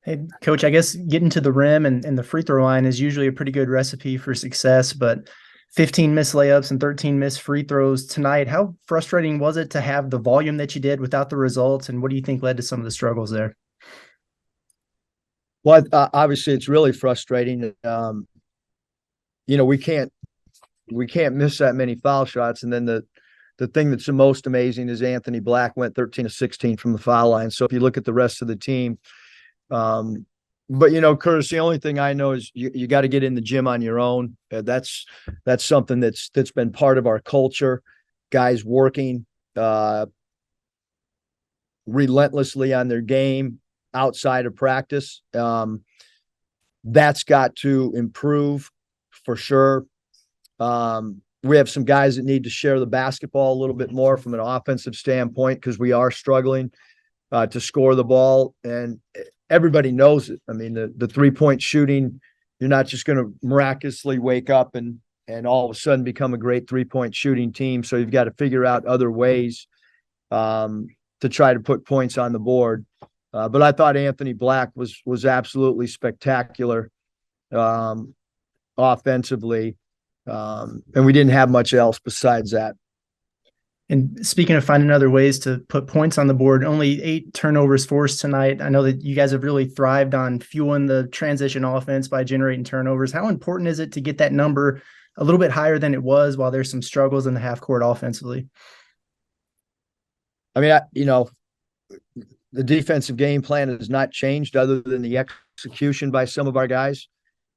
Hey, Coach, I guess getting to the rim and the free throw line is usually a pretty good recipe for success, but 15 missed layups and 13 missed free throws tonight. How frustrating was it to have the volume that you did without the results? And what do you think led to some of the struggles there? Well, obviously, it's really frustrating. We can't miss that many foul shots, and then the thing that's the most amazing is Anthony Black went 13 of 16 from the foul line. So if you look at the rest of the team, um, but Curtis, the only thing I know is you got to get in the gym on your own. That's something that's been part of our culture. Guys working relentlessly on their game outside of practice. That's got to improve for sure. We have some guys that need to share the basketball a little bit more from an offensive standpoint because we are struggling to score the ball, and everybody knows it. I mean, the 3-point shooting, you're not just going to miraculously wake up and all of a sudden become a great 3-point shooting team. So you've got to figure out other ways to try to put points on the board. But I thought Anthony Black was absolutely spectacular offensively, and we didn't have much else besides that. And speaking of finding other ways to put points on the board, only 8 turnovers forced tonight. I know that you guys have really thrived on fueling the transition offense by generating turnovers. How important is it to get that number a little bit higher than it was while there's some struggles in the half court offensively? I mean, the defensive game plan has not changed other than the execution by some of our guys.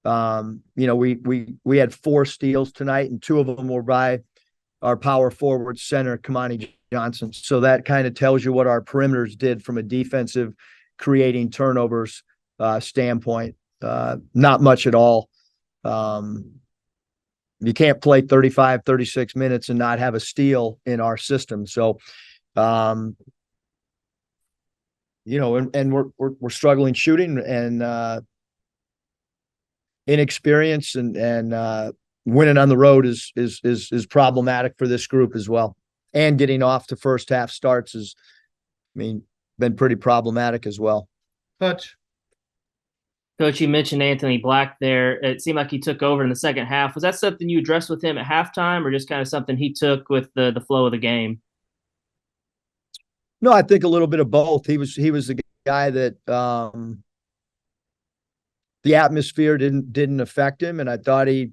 We had 4 steals tonight, and 2 of them were by our power forward center, Kamani Johnson. So that kind of tells you what our perimeters did from a defensive creating turnovers standpoint. Not much at all. You can't play 35, 36 minutes and not have a steal in our system. So, and we're struggling shooting and inexperience and winning on the road is problematic for this group as well. And getting off to first half starts been pretty problematic as well. Touch. Coach, you mentioned Anthony Black there. It seemed like he took over in the second half. Was that something you addressed with him at halftime, or just kind of something he took with the flow of the game? No, I think a little bit of both. He was the guy that the atmosphere didn't affect him, and I thought he,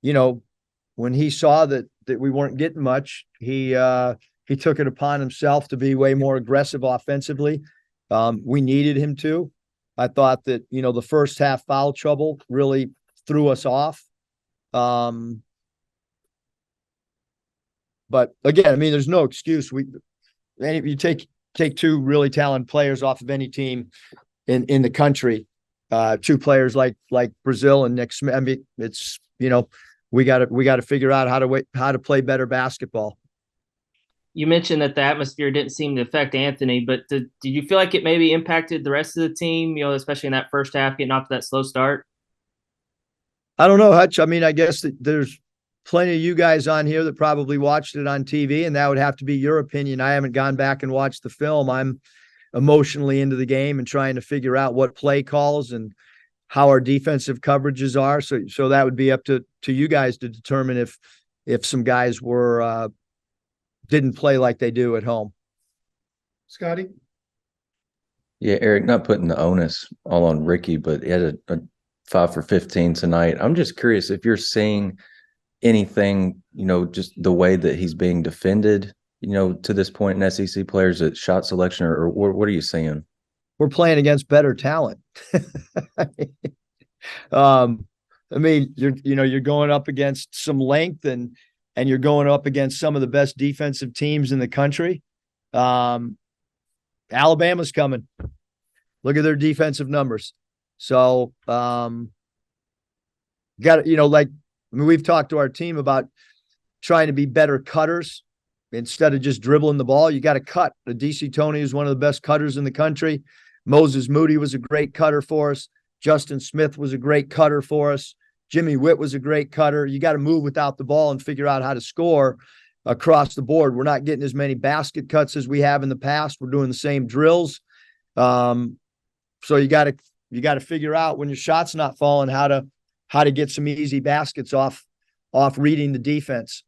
when he saw that we weren't getting much, he took it upon himself to be way more aggressive offensively. We needed him to. I thought that the first half foul trouble really threw us off. But again, I mean, there's no excuse. You take 2 really talented players off of any team in the country, 2 players like Brazil and Nick Smith. I mean, it's we got to figure out how to play better basketball. You mentioned that the atmosphere didn't seem to affect Anthony, but did you feel like it maybe impacted the rest of the team? Especially in that first half, getting off to that slow start. I don't know, Hutch. I mean, I guess that there's plenty of you guys on here that probably watched it on TV, and that would have to be your opinion. I haven't gone back and watched the film. I'm emotionally into the game and trying to figure out what play calls and how our defensive coverages are. So that would be up to you guys to determine if some guys didn't play like they do at home. Scotty? Yeah, Eric, not putting the onus all on Ricky, but he had a 5 for 15 tonight. I'm just curious if you're seeing anything, just the way that he's being defended, to this point in SEC players at shot selection, or what are you seeing? We're playing against better talent. I mean, you're going up against some length and you're going up against some of the best defensive teams in the country. Alabama's coming. Look at their defensive numbers. So, we've talked to our team about trying to be better cutters instead of just dribbling the ball. You got to cut. DC Tony is one of the best cutters in the country. Moses Moody was a great cutter for us. Justin Smith was a great cutter for us. Jimmy Witt was a great cutter. You got to move without the ball and figure out how to score across the board. We're not getting as many basket cuts as we have in the past. We're doing the same drills. So you got to figure out when your shot's not falling how to get some easy baskets off reading the defense.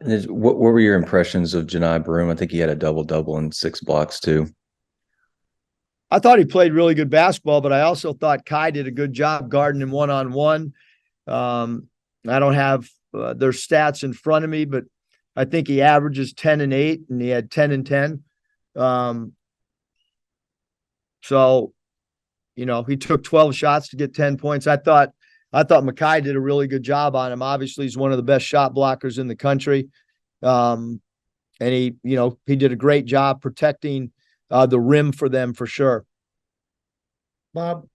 And what were your impressions of Janai Broom? I think he had a double and 6 blocks too. I thought he played really good basketball, but I also thought Kai did a good job guarding him one-on-one. I don't have their stats in front of me, but I think he averages 10 and 8, and he had 10 and 10. So, he took 12 shots to get 10 points. I thought Mackay did a really good job on him. Obviously, he's one of the best shot blockers in the country. And he did a great job protecting the rim for them for sure. Bob,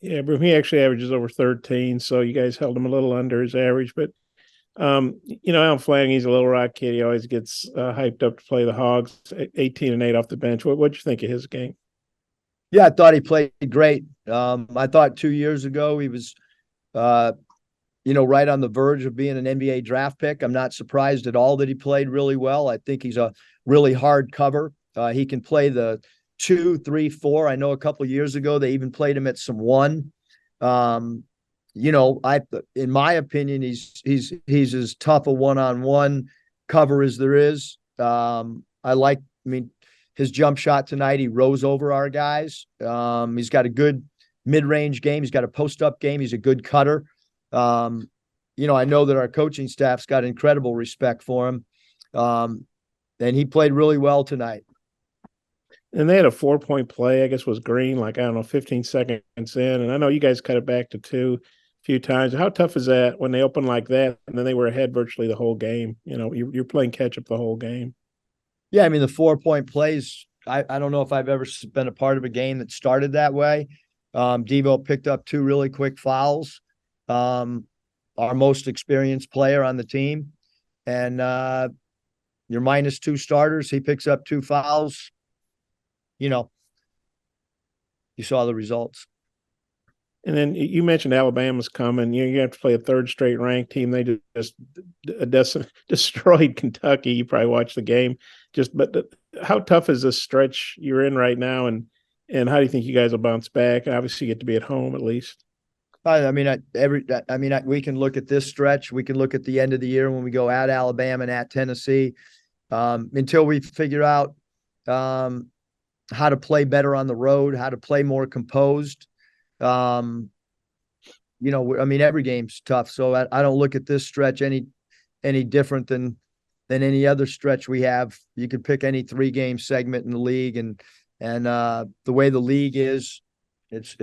Yeah, but he actually averages over 13, so you guys held him a little under his average. But Alan Flang, he's a Little Rock kid. He always gets hyped up to play the Hogs. 18 and 8 off the bench. What'd you think of his game? Yeah, I thought he played great. I thought 2 years ago he was, right on the verge of being an NBA draft pick. I'm not surprised at all that he played really well. I think he's a really hard cover. He can play the 2, 3, 4. I know a couple of years ago they even played him at some 1. In my opinion, he's as tough a one-on-one cover as there is. His jump shot tonight, he rose over our guys. He's got a good mid-range game. He's got a post-up game. He's a good cutter. I know that our coaching staff's got incredible respect for him. And he played really well tonight. And they had a 4-point play, I guess was green, 15 seconds in. And I know you guys cut it back to 2 a few times. How tough is that when they open like that and then they were ahead virtually the whole game? You're playing catch up the whole game. Yeah, the 4-point plays, I don't know if I've ever been a part of a game that started that way. Devo picked up 2 really quick fouls. Our most experienced player on the team. And your -2 starters, he picks up 2 fouls. You saw the results. And then you mentioned Alabama's coming. You have to play a 3rd straight ranked team. They just destroyed Kentucky. You probably watched the game. But how tough is this stretch you're in right now, and how do you think you guys will bounce back? Obviously, you get to be at home at least. We can look at this stretch. We can look at the end of the year when we go at Alabama and at Tennessee. Until we figure out how to play better on the road, how to play more composed. Every game's tough. So I don't look at this stretch any different than any other stretch we have. You could pick any 3-game segment in the league, and the way the league is, it's